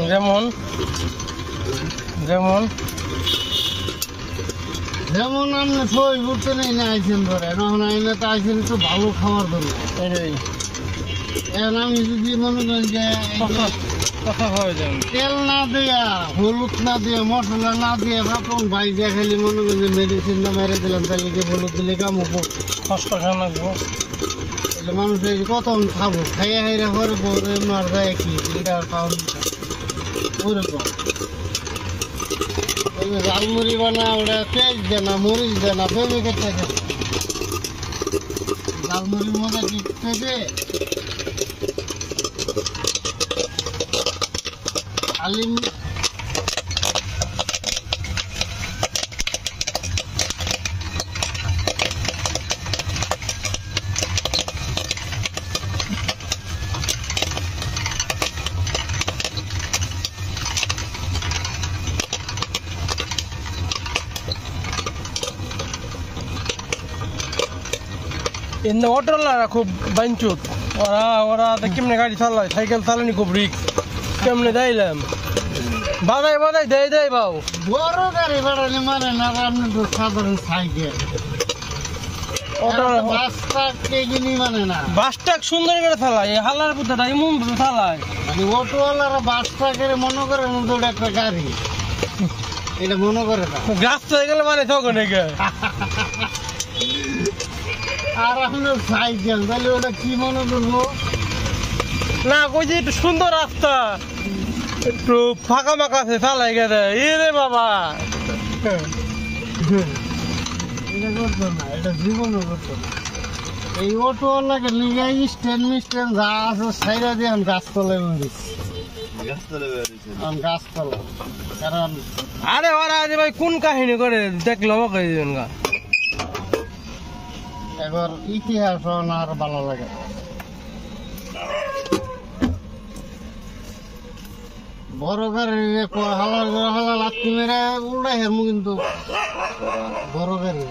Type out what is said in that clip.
যেমন যেমন যেমন আপনি সই করতে নেই না আইসেন ধরে এখন আইনে তো আইসেন একটু ভালো খাওয়ার জন্য এখন আমি যদি মনে করেন যে তেল না দেয়া হলুদ না দিয়ে মশলা না দিয়ে ভাবুন ভাই যে খালি মনে করেন যে মেডিসিন না মেরে দিলাম তাহলে যে হলুদ দিলে কাম হবো খসখসা লাগবো এটা মানুষ কত খাবো খাইয়া হাইরা করে মার যায় কি এটা খাওয়ান ওরকম ঝালমুড়ি বানা ওটা পেঁয়াজ দেয় না মরিচ দেয় না ভেবে কেটে ঝালমুড়ির মধ্যে কি পেঁপে আলিম এমনি অটোলারা খুব বাঞ্চুত ওরা কেমনে গাড়ি চালায় সাইকেল চালানি খুব রিক্স কেমনে যাইলাম বাদাই বাদাই দেয় বাউ বড় গাড়ি বাড়ালে মানে না আপনি তো সাধারণ সাইকেল মানে না বাস ট্রাক সুন্দর করে চালায় এই হালার পুতাটা এমন ভাবে চালায় মানে অটোওয়ালারা বাস ট্রাকের মনে করে ওটা একটা গাড়ি এটা মনে করে না রাস্তা হয়ে গেলে মানে তখন আর আপনার সাইকেল তাহলে ওটা কি মনে করবো না কই যে একটু সুন্দর রাস্তা একটু ফাঁকা মাকা আছে চালাই গেছে রে বাবা এটা করতো না এটা জীবনও করতো না এই অটোওয়ালাকে লিগে স্ট্যান্ড মিস্ট্যান্ড যা আছে সাইডা দিয়ে আমি গাছতলায় গাছতলা কারণ আরে ওরা আজ ভাই কোন কাহিনী করে দেখলো আমাকে গা এবার ইতিহাস আর ভালো লাগে বড় গাড়ি হালাল হালাল আত্মি মেরে উল্টাই হেরমু কিন্তু বড় গাড়ি